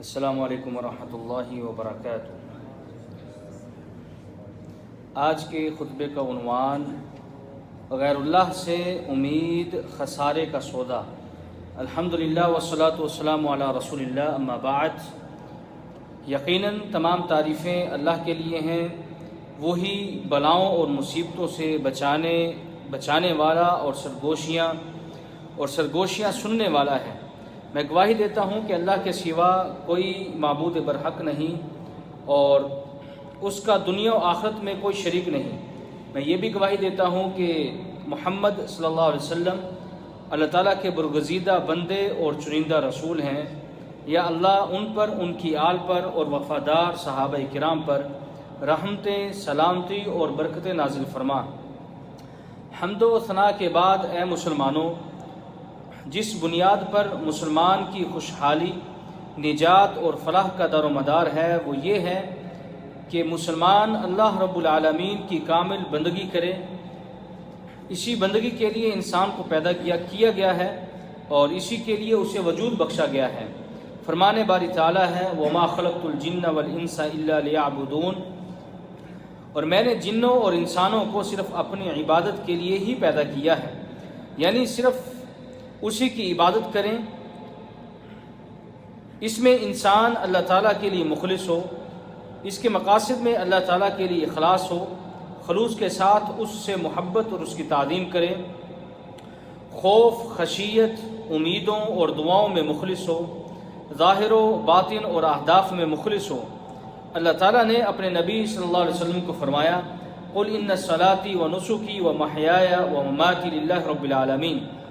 السلام علیکم ورحمۃ اللہ وبرکاتہ۔ آج کے خطبے کا عنوان غیر اللہ سے امید خسارے کا سودا۔ الحمدللہ والصلاۃ والسلام علی رسول اللہ، اما بعد۔ یقیناً تمام تعریفیں اللہ کے لیے ہیں، وہی بلاؤں اور مصیبتوں سے بچانے والا اور سرگوشیاں سننے والا ہے۔ میں گواہی دیتا ہوں کہ اللہ کے سوا کوئی معبود برحق نہیں اور اس کا دنیا و آخرت میں کوئی شریک نہیں۔ میں یہ بھی گواہی دیتا ہوں کہ محمد صلی اللہ علیہ وسلم اللہ تعالیٰ کے برگزیدہ بندے اور چنندہ رسول ہیں۔ یا اللہ ان پر، ان کی آل پر اور وفادار صحابہ کرام پر رحمتیں، سلامتی اور برکتیں نازل فرما۔ حمد و ثنا کے بعد اے مسلمانوں، جس بنیاد پر مسلمان کی خوشحالی، نجات اور فلاح کا دار و مدار ہے، وہ یہ ہے کہ مسلمان اللہ رب العالمین کی کامل بندگی کرے۔ اسی بندگی کے لیے انسان کو پیدا کیا گیا ہے اور اسی کے لیے اسے وجود بخشا گیا ہے۔ فرمان باری تعالیٰ ہے، وَمَا خَلَقْتُ الْجِنَّ وَالْإِنسَ إِلَّا لِيَعْبُدُونَ، اور میں نے جنوں اور انسانوں کو صرف اپنی عبادت کے لیے ہی پیدا کیا ہے، یعنی صرف اسی کی عبادت کریں۔ اس میں انسان اللہ تعالیٰ کے لیے مخلص ہو، اس کے مقاصد میں اللہ تعالیٰ کے لیے اخلاص ہو، خلوص کے ساتھ اس سے محبت اور اس کی تعظیم کرے، خوف، خشیت، امیدوں اور دعاؤں میں مخلص ہو، ظاہر و باطن اور اہداف میں مخلص ہو۔ اللہ تعالیٰ نے اپنے نبی صلی اللہ علیہ وسلم کو فرمایا، قُلْ إِنَّ صَلَاتِي وَنُسُكِي وَمَحْيَايَ وَمَمَاتِي لِلَّهِ رَبِّ الْعَالَمِينَ۔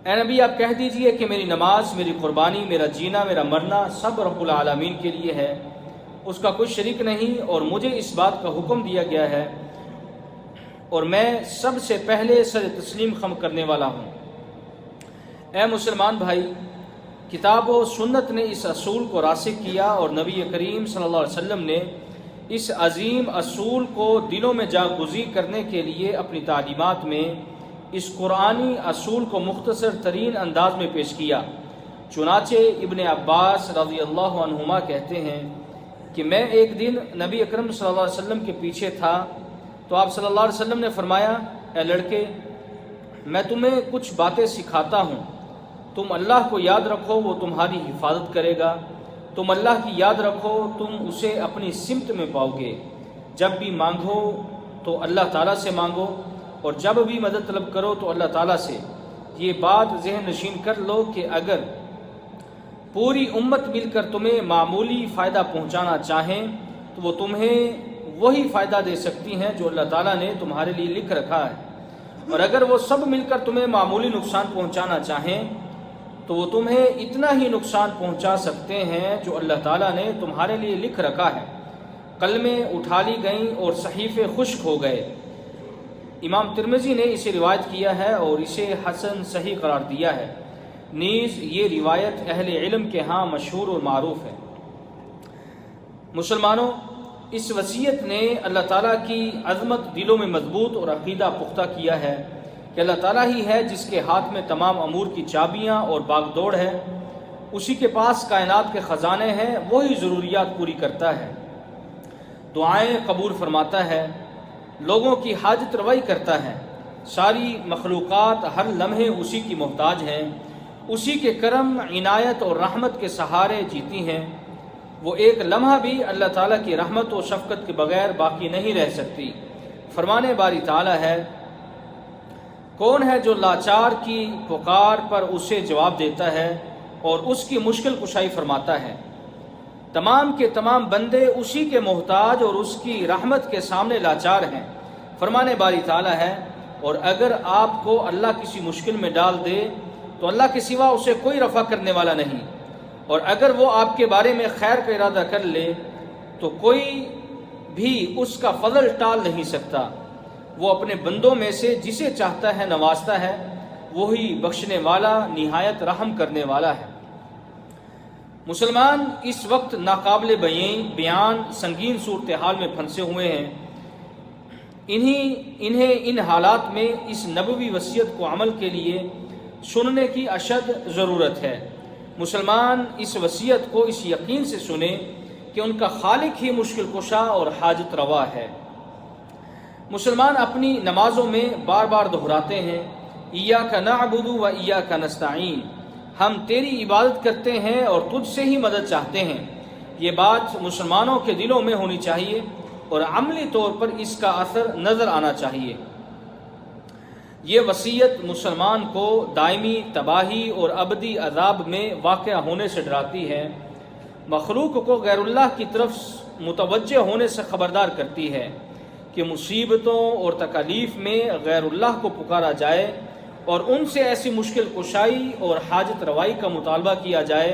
اے نبی، آپ کہہ دیجئے کہ میری نماز، میری قربانی، میرا جینا، میرا مرنا سب رب العالمین کے لیے ہے، اس کا کوئی شریک نہیں، اور مجھے اس بات کا حکم دیا گیا ہے اور میں سب سے پہلے سر تسلیم خم کرنے والا ہوں۔ اے مسلمان بھائی، کتاب و سنت نے اس اصول کو راسخ کیا اور نبی کریم صلی اللہ علیہ وسلم نے اس عظیم اصول کو دلوں میں جاگزین کرنے کے لیے اپنی تعلیمات میں اس قرآنی اصول کو مختصر ترین انداز میں پیش کیا۔ چنانچہ ابن عباس رضی اللہ عنہما کہتے ہیں کہ میں ایک دن نبی اکرم صلی اللہ علیہ وسلم کے پیچھے تھا تو آپ صلی اللہ علیہ وسلم نے فرمایا، اے لڑکے، میں تمہیں کچھ باتیں سکھاتا ہوں، تم اللہ کو یاد رکھو، وہ تمہاری حفاظت کرے گا۔ تم اللہ کی یاد رکھو، تم اسے اپنی سمت میں پاؤ گے۔ جب بھی مانگو تو اللہ تعالیٰ سے مانگو، اور جب بھی مدد طلب کرو تو اللہ تعالیٰ سے۔ یہ بات ذہن نشین کر لو کہ اگر پوری امت مل کر تمہیں معمولی فائدہ پہنچانا چاہیں تو وہ تمہیں وہی فائدہ دے سکتی ہیں جو اللہ تعالیٰ نے تمہارے لیے لکھ رکھا ہے، اور اگر وہ سب مل کر تمہیں معمولی نقصان پہنچانا چاہیں تو وہ تمہیں اتنا ہی نقصان پہنچا سکتے ہیں جو اللہ تعالیٰ نے تمہارے لیے لکھ رکھا ہے۔ قلمیں اٹھا لی گئیں اور صحیفے خشک ہو گئے۔ امام ترمذی نے اسے روایت کیا ہے اور اسے حسن صحیح قرار دیا ہے، نیز یہ روایت اہل علم کے ہاں مشہور اور معروف ہے۔ مسلمانوں، اس وصیت نے اللہ تعالیٰ کی عظمت دلوں میں مضبوط اور عقیدہ پختہ کیا ہے کہ اللہ تعالیٰ ہی ہے جس کے ہاتھ میں تمام امور کی چابیاں اور باغ دوڑ ہے، اسی کے پاس کائنات کے خزانے ہیں، وہی ضروریات پوری کرتا ہے، دعائیں قبول فرماتا ہے، لوگوں کی حاجت روائی کرتا ہے، ساری مخلوقات ہر لمحے اسی کی محتاج ہیں، اسی کے کرم، عنایت اور رحمت کے سہارے جیتی ہیں، وہ ایک لمحہ بھی اللہ تعالیٰ کی رحمت و شفقت کے بغیر باقی نہیں رہ سکتی۔ فرمان باری تعالیٰ ہے، کون ہے جو لاچار کی پکار پر اسے جواب دیتا ہے اور اس کی مشکل کشائی فرماتا ہے۔ تمام کے تمام بندے اسی کے محتاج اور اس کی رحمت کے سامنے لاچار ہیں۔ فرمان باری تعالیٰ ہے، اور اگر آپ کو اللہ کسی مشکل میں ڈال دے تو اللہ کے سوا اسے کوئی رفع کرنے والا نہیں، اور اگر وہ آپ کے بارے میں خیر کا ارادہ کر لے تو کوئی بھی اس کا فضل ٹال نہیں سکتا۔ وہ اپنے بندوں میں سے جسے چاہتا ہے نوازتا ہے، وہی بخشنے والا، نہایت رحم کرنے والا ہے۔ مسلمان اس وقت ناقابل بیان سنگین صورتحال میں پھنسے ہوئے ہیں۔ انہیں ان حالات میں اس نبوی وصیت کو عمل کے لیے سننے کی اشد ضرورت ہے۔ مسلمان اس وصیت کو اس یقین سے سنیں کہ ان کا خالق ہی مشکل کشا اور حاجت روا ہے۔ مسلمان اپنی نمازوں میں بار بار دہراتے ہیں ایاک نعبد و ایاک نستعین، ہم تیری عبادت کرتے ہیں اور تجھ سے ہی مدد چاہتے ہیں۔ یہ بات مسلمانوں کے دلوں میں ہونی چاہیے اور عملی طور پر اس کا اثر نظر آنا چاہیے۔ یہ وصیت مسلمان کو دائمی تباہی اور ابدی عذاب میں واقع ہونے سے ڈراتی ہے، مخلوق کو غیر اللہ کی طرف متوجہ ہونے سے خبردار کرتی ہے کہ مصیبتوں اور تکالیف میں غیر اللہ کو پکارا جائے اور ان سے ایسی مشکل کشائی اور حاجت روائی کا مطالبہ کیا جائے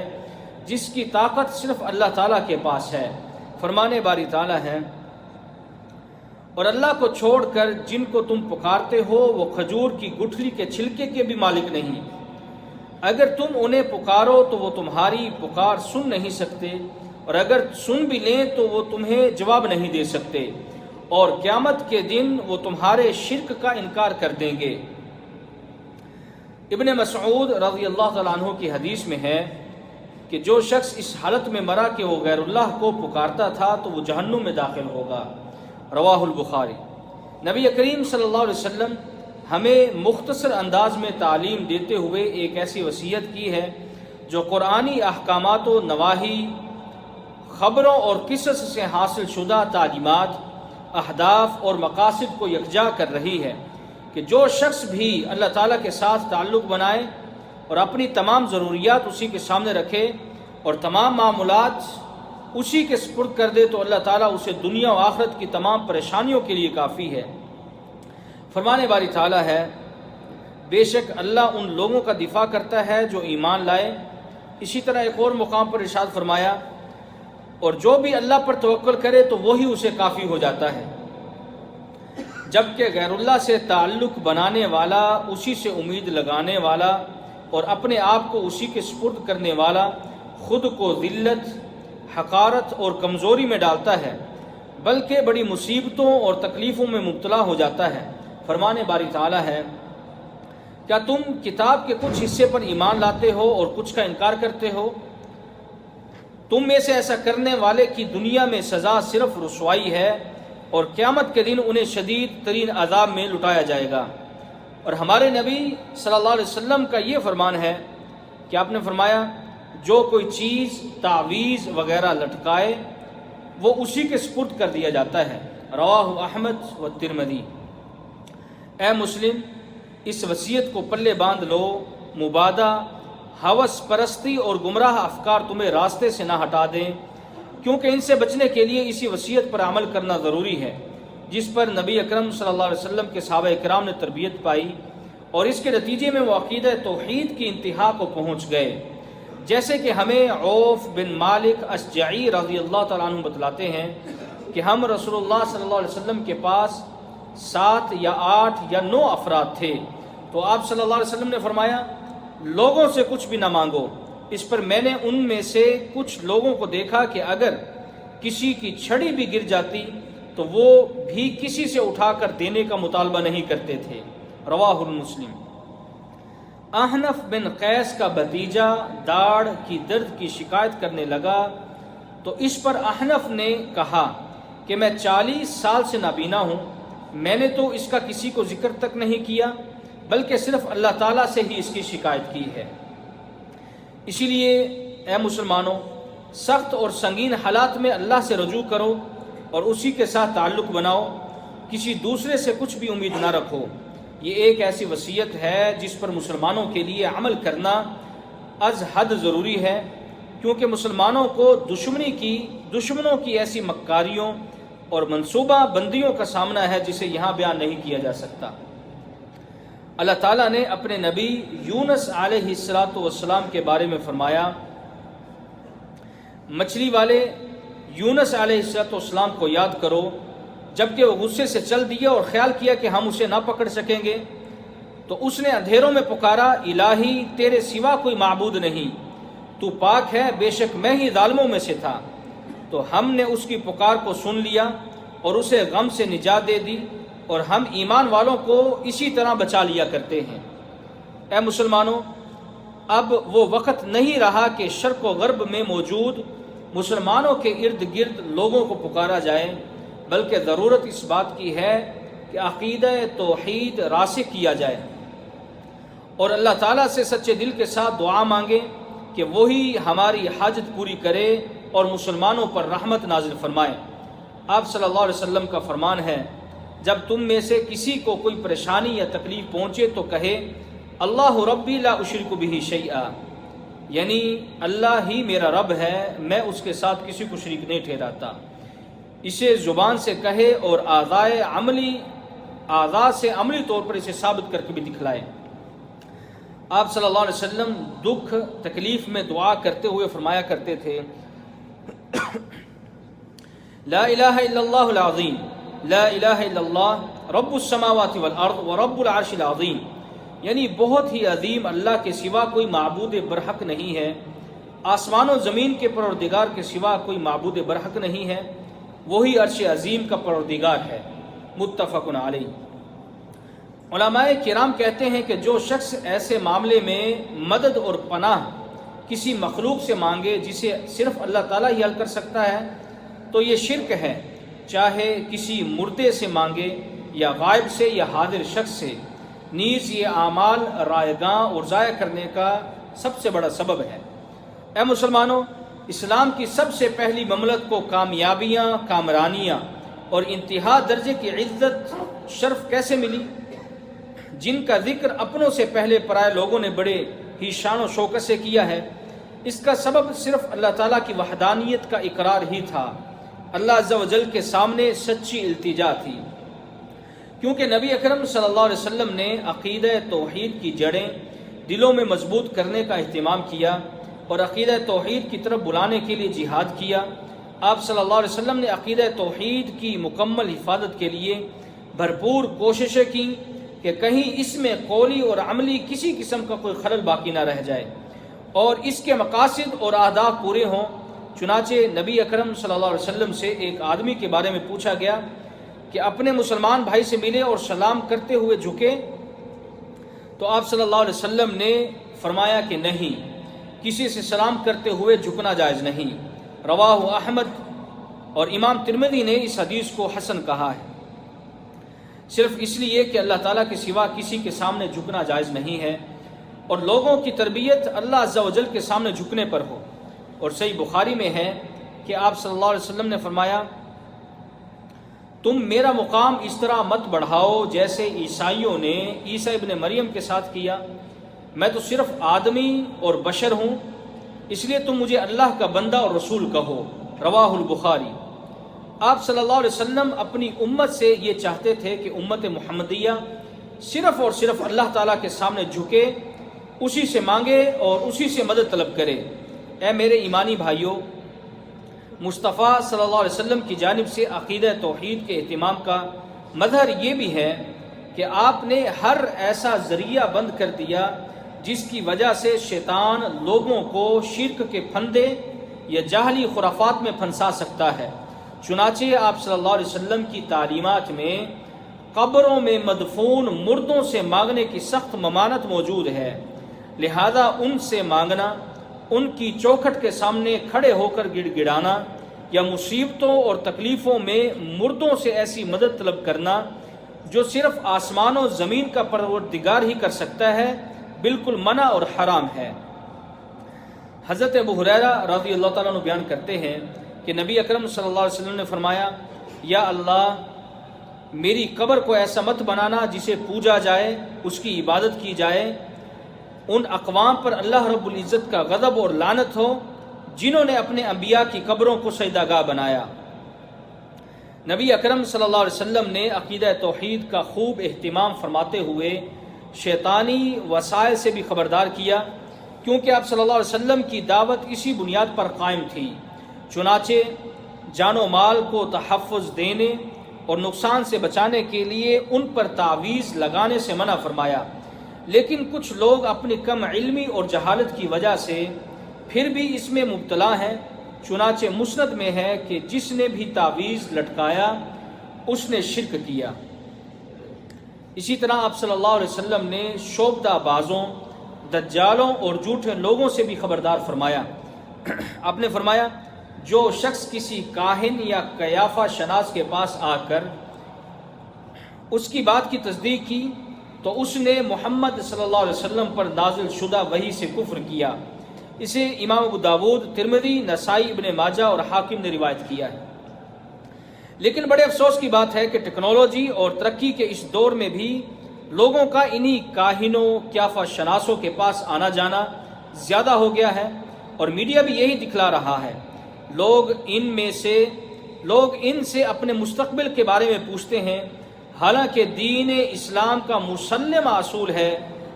جس کی طاقت صرف اللہ تعالیٰ کے پاس ہے۔ فرمانے باری تعالیٰ ہے، اور اللہ کو چھوڑ کر جن کو تم پکارتے ہو وہ کھجور کی گٹھلی کے چھلکے کے بھی مالک نہیں، اگر تم انہیں پکارو تو وہ تمہاری پکار سن نہیں سکتے، اور اگر سن بھی لیں تو وہ تمہیں جواب نہیں دے سکتے، اور قیامت کے دن وہ تمہارے شرک کا انکار کر دیں گے۔ ابن مسعود رضی اللہ تعالیٰ عنہ کی حدیث میں ہے کہ جو شخص اس حالت میں مرا کہ وہ غیر اللہ کو پکارتا تھا تو وہ جہنم میں داخل ہوگا، رواہ البخاری۔ نبی کریم صلی اللہ علیہ وسلم ہمیں مختصر انداز میں تعلیم دیتے ہوئے ایک ایسی وصیت کی ہے جو قرآنی احکامات و نواہی، خبروں اور قصص سے حاصل شدہ تعلیمات، اہداف اور مقاصد کو یکجا کر رہی ہے کہ جو شخص بھی اللہ تعالیٰ کے ساتھ تعلق بنائے اور اپنی تمام ضروریات اسی کے سامنے رکھے اور تمام معاملات اسی کے سپرد کر دے تو اللہ تعالیٰ اسے دنیا و آخرت کی تمام پریشانیوں کے لیے کافی ہے۔ فرمانے باری تعالیٰ ہے، بے شک اللہ ان لوگوں کا دفاع کرتا ہے جو ایمان لائے۔ اسی طرح ایک اور مقام پر ارشاد فرمایا، اور جو بھی اللہ پر توکل کرے تو وہی اسے کافی ہو جاتا ہے، جبکہ غیر اللہ سے تعلق بنانے والا، اسی سے امید لگانے والا اور اپنے آپ کو اسی کے سپرد کرنے والا خود کو ذلت، حقارت اور کمزوری میں ڈالتا ہے، بلکہ بڑی مصیبتوں اور تکلیفوں میں مبتلا ہو جاتا ہے۔ فرمانے باری تعالیٰ ہے، کیا تم کتاب کے کچھ حصے پر ایمان لاتے ہو اور کچھ کا انکار کرتے ہو؟ تم میں سے ایسا کرنے والے کی دنیا میں سزا صرف رسوائی ہے اور قیامت کے دن انہیں شدید ترین عذاب میں لٹایا جائے گا۔ اور ہمارے نبی صلی اللہ علیہ وسلم کا یہ فرمان ہے کہ آپ نے فرمایا، جو کوئی چیز تعویذ وغیرہ لٹکائے وہ اسی کے سپرد کر دیا جاتا ہے، رواہ احمد و ترمذی۔ اے مسلم، اس وصیت کو پلے باندھ لو، مبادہ، ہوس پرستی اور گمراہ افکار تمہیں راستے سے نہ ہٹا دیں، کیونکہ ان سے بچنے کے لیے اسی وصیت پر عمل کرنا ضروری ہے جس پر نبی اکرم صلی اللہ علیہ وسلم کے صحابہ اکرام نے تربیت پائی، اور اس کے نتیجے میں وہ عقیدہ توحید کی انتہا کو پہنچ گئے، جیسے کہ ہمیں عوف بن مالک اشجعی رضی اللہ تعالیٰ عنہ بتلاتے ہیں کہ ہم رسول اللہ صلی اللہ علیہ وسلم کے پاس 7 یا 8 یا 9 افراد تھے، تو آپ صلی اللہ علیہ وسلم نے فرمایا، لوگوں سے کچھ بھی نہ مانگو۔ اس پر میں نے ان میں سے کچھ لوگوں کو دیکھا کہ اگر کسی کی چھڑی بھی گر جاتی تو وہ بھی کسی سے اٹھا کر دینے کا مطالبہ نہیں کرتے تھے، رواہ مسلم۔ احنف بن قیس کا بھتیجا داڑھ کی درد کی شکایت کرنے لگا تو اس پر احنف نے کہا کہ میں 40 سال سے نابینا ہوں، میں نے تو اس کا کسی کو ذکر تک نہیں کیا، بلکہ صرف اللہ تعالیٰ سے ہی اس کی شکایت کی ہے۔ اسی لیے اے مسلمانوں، سخت اور سنگین حالات میں اللہ سے رجوع کرو اور اسی کے ساتھ تعلق بناؤ، کسی دوسرے سے کچھ بھی امید نہ رکھو۔ یہ ایک ایسی وصیت ہے جس پر مسلمانوں کے لیے عمل کرنا از حد ضروری ہے، کیونکہ مسلمانوں کو دشمنوں کی ایسی مکاریوں اور منصوبہ بندیوں کا سامنا ہے جسے یہاں بیان نہیں کیا جا سکتا۔ اللہ تعالیٰ نے اپنے نبی یونس علیہ السلام کے بارے میں فرمایا، مچھلی والے یونس علیہ السلام کو یاد کرو جبکہ وہ غصے سے چل دیے اور خیال کیا کہ ہم اسے نہ پکڑ سکیں گے، تو اس نے اندھیروں میں پکارا، الہی تیرے سوا کوئی معبود نہیں، تو پاک ہے، بے شک میں ہی ظالموں میں سے تھا۔ تو ہم نے اس کی پکار کو سن لیا اور اسے غم سے نجات دے دی، اور ہم ایمان والوں کو اسی طرح بچا لیا کرتے ہیں۔ اے مسلمانوں، اب وہ وقت نہیں رہا کہ شرق و غرب میں موجود مسلمانوں کے ارد گرد لوگوں کو پکارا جائے، بلکہ ضرورت اس بات کی ہے کہ عقیدہ توحید راسخ کیا جائے اور اللہ تعالیٰ سے سچے دل کے ساتھ دعا مانگے کہ وہی ہماری حاجت پوری کرے اور مسلمانوں پر رحمت نازل فرمائے۔ آپ صلی اللہ علیہ وسلم کا فرمان ہے، جب تم میں سے کسی کو کوئی پریشانی یا تکلیف پہنچے تو کہے اللہ ربی لا اشرک بہ شیئا، یعنی اللہ ہی میرا رب ہے، میں اس کے ساتھ کسی کو شریک نہیں ٹھہراتا۔ اسے زبان سے کہے اور اعضاء سے عملی طور پر اسے ثابت کر کے بھی دکھلائے۔ آپ صلی اللہ علیہ وسلم دکھ تکلیف میں دعا کرتے ہوئے فرمایا کرتے تھے، لا الہ الا اللہ العظیم، لا الہ الا اللہ رب السماوات والارض ورب العرش العظیم، یعنی بہت ہی عظیم اللہ کے سوا کوئی معبود برحق نہیں ہے، آسمان و زمین کے پروردگار کے سوا کوئی معبود برحق نہیں ہے، وہی عرش عظیم کا پروردگار ہے۔ متفق علیہ۔ علماء کرام کہتے ہیں کہ جو شخص ایسے معاملے میں مدد اور پناہ کسی مخلوق سے مانگے جسے صرف اللہ تعالیٰ ہی حل کر سکتا ہے تو یہ شرک ہے، چاہے کسی مردے سے مانگے یا غائب سے یا حاضر شخص سے، نیز یہ اعمال رائگاں اور ضائع کرنے کا سب سے بڑا سبب ہے۔ اے مسلمانوں، اسلام کی سب سے پہلی مملکت کو کامیابیاں، کامرانیاں اور انتہا درجے کی عزت شرف کیسے ملی، جن کا ذکر اپنوں سے پہلے پرائے لوگوں نے بڑے ہی شان و شوکت سے کیا ہے؟ اس کا سبب صرف اللہ تعالیٰ کی وحدانیت کا اقرار ہی تھا، اللہ عز و جل کے سامنے سچی التجا تھی، کیونکہ نبی اکرم صلی اللہ علیہ وسلم نے عقیدہ توحید کی جڑیں دلوں میں مضبوط کرنے کا اہتمام کیا اور عقیدہ توحید کی طرف بلانے کے لیے جہاد کیا۔ آپ صلی اللہ علیہ وسلم نے عقیدہ توحید کی مکمل حفاظت کے لیے بھرپور کوششیں کی کہ کہیں اس میں قولی اور عملی کسی قسم کا کوئی خلل باقی نہ رہ جائے اور اس کے مقاصد اور اہداف پورے ہوں۔ چنانچہ نبی اکرم صلی اللہ علیہ وسلم سے ایک آدمی کے بارے میں پوچھا گیا کہ اپنے مسلمان بھائی سے ملے اور سلام کرتے ہوئے جھکے، تو آپ صلی اللہ علیہ وسلم نے فرمایا کہ نہیں، کسی سے سلام کرتے ہوئے جھکنا جائز نہیں۔ رواہ احمد، اور امام ترمذی نے اس حدیث کو حسن کہا ہے، صرف اس لیے کہ اللہ تعالیٰ کے سوا کسی کے سامنے جھکنا جائز نہیں ہے اور لوگوں کی تربیت اللہ عز و جل کے سامنے جھکنے پر ہو۔ اور صحیح بخاری میں ہے کہ آپ صلی اللہ علیہ وسلم نے فرمایا، تم میرا مقام اس طرح مت بڑھاؤ جیسے عیسائیوں نے عیسیٰ ابن مریم کے ساتھ کیا، میں تو صرف آدمی اور بشر ہوں، اس لیے تم مجھے اللہ کا بندہ اور رسول کہو۔ رواہ البخاری۔ آپ صلی اللہ علیہ وسلم اپنی امت سے یہ چاہتے تھے کہ امت محمدیہ صرف اور صرف اللہ تعالیٰ کے سامنے جھکے، اسی سے مانگے اور اسی سے مدد طلب کرے۔ اے میرے ایمانی بھائیوں، مصطفیٰ صلی اللہ علیہ وسلم کی جانب سے عقیدہ توحید کے اہتمام کا مظہر یہ بھی ہے کہ آپ نے ہر ایسا ذریعہ بند کر دیا جس کی وجہ سے شیطان لوگوں کو شرک کے پھندے یا جاہلی خرافات میں پھنسا سکتا ہے۔ چنانچہ آپ صلی اللہ علیہ وسلم کی تعلیمات میں قبروں میں مدفون مردوں سے مانگنے کی سخت ممانعت موجود ہے، لہذا ان سے مانگنا، ان کی چوکھٹ کے سامنے کھڑے ہو کر گڑ گڑانا یا مصیبتوں اور تکلیفوں میں مردوں سے ایسی مدد طلب کرنا جو صرف آسمان و زمین کا پروردگار ہی کر سکتا ہے، بالکل منع اور حرام ہے۔ حضرت ابو ہریرہ رضی اللہ تعالیٰ عنہ بیان کرتے ہیں کہ نبی اکرم صلی اللہ علیہ وسلم نے فرمایا، یا اللہ میری قبر کو ایسا مت بنانا جسے پوجا جائے، اس کی عبادت کی جائے، ان اقوام پر اللہ رب العزت کا غضب اور لعنت ہو جنہوں نے اپنے انبیاء کی قبروں کو سجدہ گاہ بنایا۔ نبی اکرم صلی اللہ علیہ وسلم نے عقیدہ توحید کا خوب اہتمام فرماتے ہوئے شیطانی وسائل سے بھی خبردار کیا، کیونکہ آپ صلی اللہ علیہ وسلم کی دعوت اسی بنیاد پر قائم تھی۔ چنانچہ جان و مال کو تحفظ دینے اور نقصان سے بچانے کے لیے ان پر تعویذ لگانے سے منع فرمایا، لیکن کچھ لوگ اپنی کم علمی اور جہالت کی وجہ سے پھر بھی اس میں مبتلا ہیں۔ چنانچہ مسند میں ہے کہ جس نے بھی تعویذ لٹکایا اس نے شرک کیا۔ اسی طرح آپ صلی اللہ علیہ وسلم نے شعبدہ بازوں، دجالوں اور جھوٹے لوگوں سے بھی خبردار فرمایا۔ آپ نے فرمایا جو شخص کسی کاہن یا قیافہ شناس کے پاس آ کر اس کی بات کی تصدیق کی تو اس نے محمد صلی اللہ علیہ وسلم پر نازل شدہ وحی سے کفر کیا۔ اسے امام ابو داود، ترمذی، نسائی، ابن ماجہ اور حاکم نے روایت کیا ہے۔ لیکن بڑے افسوس کی بات ہے کہ ٹیکنالوجی اور ترقی کے اس دور میں بھی لوگوں کا انہی کاہنوں، قیافہ شناسوں کے پاس آنا جانا زیادہ ہو گیا ہے، اور میڈیا بھی یہی دکھلا رہا ہے۔ لوگ ان سے اپنے مستقبل کے بارے میں پوچھتے ہیں، حالانکہ دین اسلام کا مسلم اصول ہے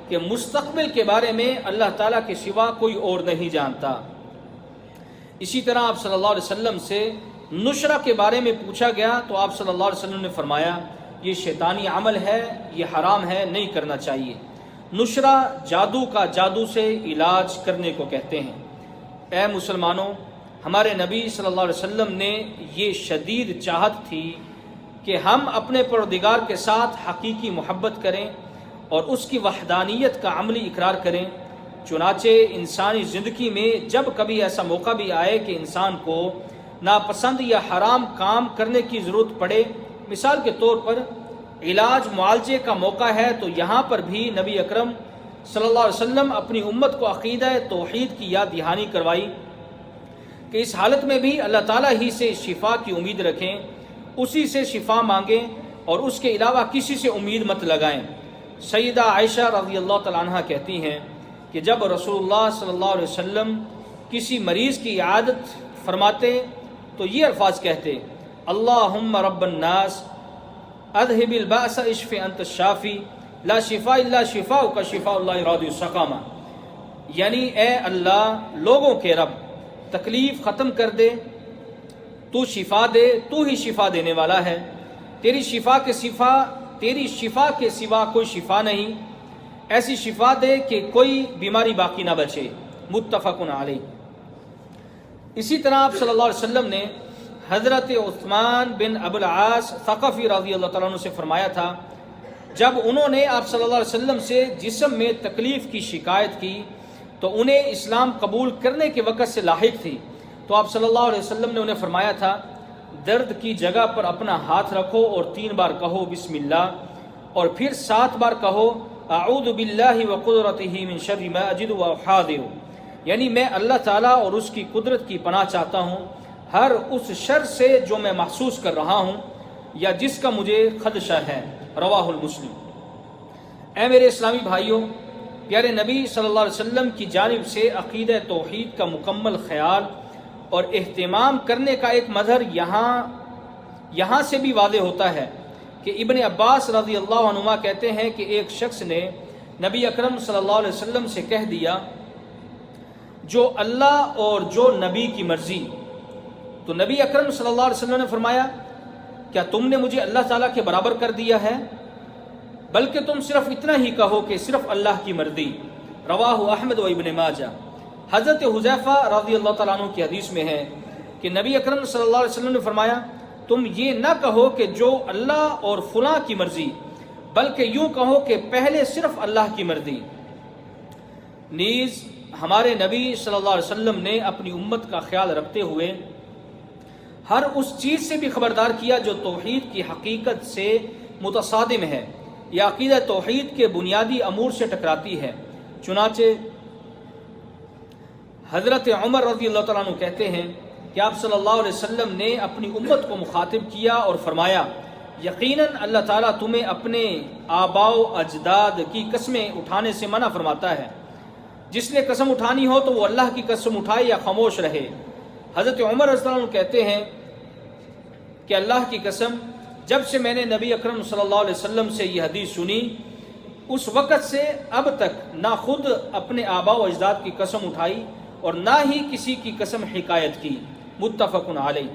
کہ مستقبل کے بارے میں اللہ تعالیٰ کے سوا کوئی اور نہیں جانتا۔ اسی طرح آپ صلی اللہ علیہ وسلم سے نشرہ کے بارے میں پوچھا گیا تو آپ صلی اللہ علیہ وسلم نے فرمایا یہ شیطانی عمل ہے، یہ حرام ہے، نہیں کرنا چاہیے۔ نشرہ جادو کا جادو سے علاج کرنے کو کہتے ہیں۔ اے مسلمانوں، ہمارے نبی صلی اللہ علیہ وسلم نے یہ شدید چاہت تھی کہ ہم اپنے پروردگار کے ساتھ حقیقی محبت کریں اور اس کی وحدانیت کا عملی اقرار کریں۔ چنانچہ انسانی زندگی میں جب کبھی ایسا موقع بھی آئے کہ انسان کو ناپسند یا حرام کام کرنے کی ضرورت پڑے، مثال کے طور پر علاج معالجے کا موقع ہے، تو یہاں پر بھی نبی اکرم صلی اللہ علیہ وسلم اپنی امت کو عقیدہ توحید کی یاد دہانی کروائی کہ اس حالت میں بھی اللہ تعالیٰ ہی سے شفا کی امید رکھیں، اسی سے شفا مانگیں اور اس کے علاوہ کسی سے امید مت لگائیں۔ سیدہ عائشہ رضی اللہ تعالیٰ عنہ کہتی ہیں کہ جب رسول اللہ صلی اللہ علیہ وسلم کسی مریض کی عیادت فرماتے تو یہ الفاظ کہتے، اللہم رب الناس اذہب البأس اشف انت الشافی لا شفاء الا شفاؤک شفاء لا یغادر سقما، یعنی اے اللہ لوگوں کے رب، تکلیف ختم کر دے، تو شفا دے، تو ہی شفا دینے والا ہے، تیری شفا کے سوا کوئی شفا نہیں، ایسی شفا دے کہ کوئی بیماری باقی نہ بچے۔ متفق علیہ۔ اسی طرح آپ صلی اللہ علیہ وسلم نے حضرت عثمان بن ابو العاص ثقفی رضی اللہ تعالیٰ عنہ سے فرمایا تھا، جب انہوں نے آپ صلی اللہ علیہ وسلم سے جسم میں تکلیف کی شکایت کی تو انہیں اسلام قبول کرنے کے وقت سے لاحق تھی، تو آپ صلی اللہ علیہ وسلم نے انہیں فرمایا تھا درد کی جگہ پر اپنا ہاتھ رکھو اور 3 بار کہو بسم اللہ، اور پھر 7 بار کہو اعوذ باللہ وقدرتہ من شر ما اجد واحاذر، یعنی میں اللہ تعالیٰ اور اس کی قدرت کی پناہ چاہتا ہوں ہر اس شر سے جو میں محسوس کر رہا ہوں یا جس کا مجھے خدشہ ہے۔ رواہ المسلم۔ اے میرے اسلامی بھائیوں، پیارے نبی صلی اللہ علیہ وسلم کی جانب سے عقیدہ توحید کا مکمل خیال اور اہتمام کرنے کا ایک مظہر یہاں سے بھی واضح ہوتا ہے کہ ابن عباس رضی اللہ عنہما کہتے ہیں کہ ایک شخص نے نبی اکرم صلی اللہ علیہ وسلم سے کہہ دیا جو اللہ اور جو نبی کی مرضی، تو نبی اکرم صلی اللہ علیہ وسلم نے فرمایا کیا تم نے مجھے اللہ تعالیٰ کے برابر کر دیا ہے؟ بلکہ تم صرف اتنا ہی کہو کہ صرف اللہ کی مرضی۔ رواہ احمد و ابن ماجہ۔ حضرت حذیفہ رضی اللہ تعالیٰ عنہ کی حدیث میں ہے کہ نبی اکرم صلی اللہ علیہ وسلم نے فرمایا تم یہ نہ کہو کہ جو اللہ اور فلاں کی مرضی، بلکہ یوں کہو کہ پہلے صرف اللہ کی مرضی۔ نیز ہمارے نبی صلی اللہ علیہ وسلم نے اپنی امت کا خیال رکھتے ہوئے ہر اس چیز سے بھی خبردار کیا جو توحید کی حقیقت سے متصادم ہے یا عقیدہ توحید کے بنیادی امور سے ٹکراتی ہے۔ چنانچہ حضرت عمر رضی اللہ تعالیٰ عنہ کہتے ہیں کہ آپ صلی اللہ علیہ وسلم نے اپنی امت کو مخاطب کیا اور فرمایا یقیناً اللہ تعالیٰ تمہیں اپنے آباء و اجداد کی قسمیں اٹھانے سے منع فرماتا ہے، جس نے قسم اٹھانی ہو تو وہ اللہ کی قسم اٹھائے یا خاموش رہے۔ حضرت عمر رضی اللہ عنہ کہتے ہیں کہ اللہ کی قسم جب سے میں نے نبی اکرم صلی اللہ علیہ وسلم سے یہ حدیث سنی اس وقت سے اب تک نہ خود اپنے آباء و اجداد کی قسم اٹھائی اور نہ ہی کسی کی قسم حکایت کی۔ متفق علیہ۔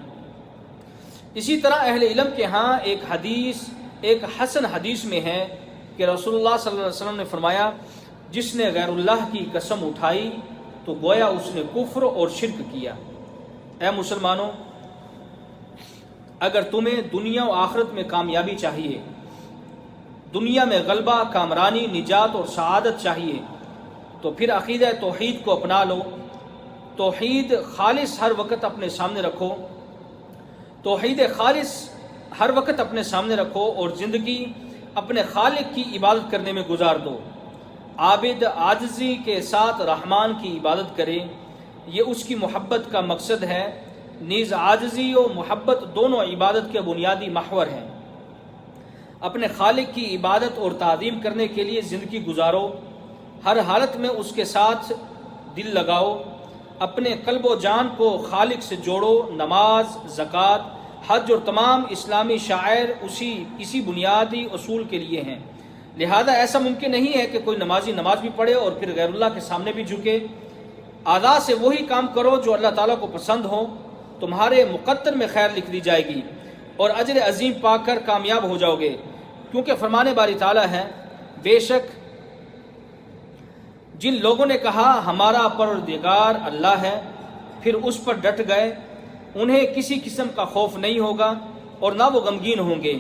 اسی طرح اہل علم کے ہاں ایک حسن حدیث میں ہے کہ رسول اللہ صلی اللہ علیہ وسلم نے فرمایا جس نے غیر اللہ کی قسم اٹھائی تو گویا اس نے کفر اور شرک کیا۔ اے مسلمانوں، اگر تمہیں دنیا و آخرت میں کامیابی چاہیے، دنیا میں غلبہ، کامرانی، نجات اور سعادت چاہیے تو پھر عقیدہ توحید کو اپنا لو، توحید خالص ہر وقت اپنے سامنے رکھو، توحید خالص ہر وقت اپنے سامنے رکھو اور زندگی اپنے خالق کی عبادت کرنے میں گزار دو۔ عابد عاجزی کے ساتھ رحمان کی عبادت کرے، یہ اس کی محبت کا مقصد ہے، نیز عاجزی و محبت دونوں عبادت کے بنیادی محور ہیں۔ اپنے خالق کی عبادت اور تعظیم کرنے کے لیے زندگی گزارو، ہر حالت میں اس کے ساتھ دل لگاؤ، اپنے قلب و جان کو خالق سے جوڑو۔ نماز، زکوٰۃ، حج اور تمام اسلامی شعائر اسی بنیادی اصول کے لیے ہیں، لہذا ایسا ممکن نہیں ہے کہ کوئی نمازی نماز بھی پڑھے اور پھر غیر اللہ کے سامنے بھی جھکے۔ اعضاء سے وہی کام کرو جو اللہ تعالیٰ کو پسند ہو، تمہارے مقدر میں خیر لکھ دی جائے گی اور اجر عظیم پا کر کامیاب ہو جاؤ گے، کیونکہ فرمانے باری تعالیٰ ہے، بے شک جن لوگوں نے کہا ہمارا پروردگار اللہ ہے، پھر اس پر ڈٹ گئے، انہیں کسی قسم کا خوف نہیں ہوگا اور نہ وہ غمگین ہوں گے،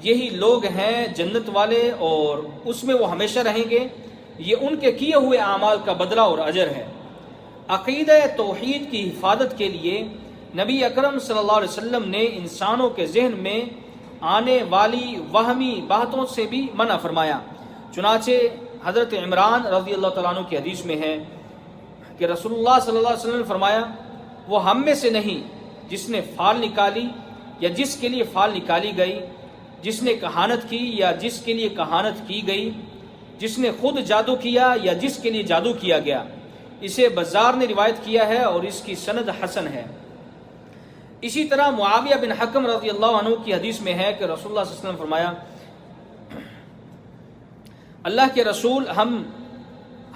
یہی لوگ ہیں جنت والے اور اس میں وہ ہمیشہ رہیں گے، یہ ان کے کیے ہوئے اعمال کا بدلہ اور اجر ہے۔ عقیدہ توحید کی حفاظت کے لیے نبی اکرم صلی اللہ علیہ وسلم نے انسانوں کے ذہن میں آنے والی وہمی باتوں سے بھی منع فرمایا، چنانچہ حضرت عمران رضی اللہ تعالیٰ عنہ کی حدیث میں ہے کہ رسول اللہ صلی اللہ علیہ وسلم نے فرمایا، وہ ہم میں سے نہیں جس نے فال نکالی یا جس کے لیے فال نکالی گئی، جس نے کہانت کی یا جس کے لیے کہانت کی گئی، جس نے خود جادو کیا یا جس کے لیے جادو کیا گیا۔ اسے بزار نے روایت کیا ہے اور اس کی سند حسن ہے۔ اسی طرح معاویہ بن حکم رضی اللہ عنہ کی حدیث میں ہے کہ رسول اللہ صلی اللہ علیہ وسلم نے فرمایا، اللہ کے رسول، ہم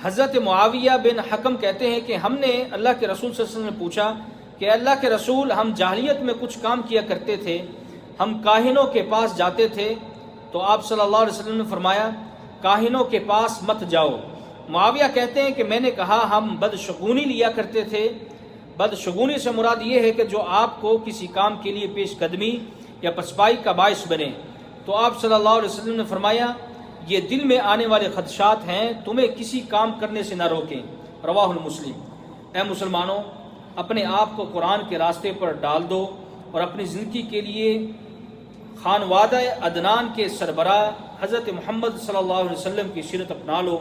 حضرت معاویہ بن حکم کہتے ہیں کہ ہم نے اللہ کے رسول صلی اللہ علیہ وسلم نے پوچھا کہ اللہ کے رسول، ہم جاہلیت میں کچھ کام کیا کرتے تھے، ہم کاہنوں کے پاس جاتے تھے، تو آپ صلی اللہ علیہ وسلم نے فرمایا کاہنوں کے پاس مت جاؤ۔ معاویہ کہتے ہیں کہ میں نے کہا ہم بدشگونی لیا کرتے تھے۔ بدشگونی سے مراد یہ ہے کہ جو آپ کو کسی کام کے لیے پیش قدمی یا پسپائی کا باعث بنے، تو آپ صلی اللہ علیہ وسلم نے فرمایا یہ دل میں آنے والے خدشات ہیں، تمہیں کسی کام کرنے سے نہ روکیں۔ رواہ المسلم۔ اے مسلمانوں، اپنے آپ کو قرآن کے راستے پر ڈال دو اور اپنی زندگی کے لیے خانوادہ عدنان کے سربراہ حضرت محمد صلی اللہ علیہ وسلم کی سیرت اپنا لو۔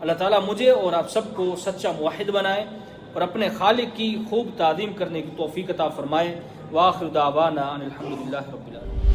اللہ تعالیٰ مجھے اور آپ سب کو سچا موحد بنائے اور اپنے خالق کی خوب تعظیم کرنے کی توفیق عطا فرمائے۔ وآخر دعوانا ان الحمد للہ رب العالمین۔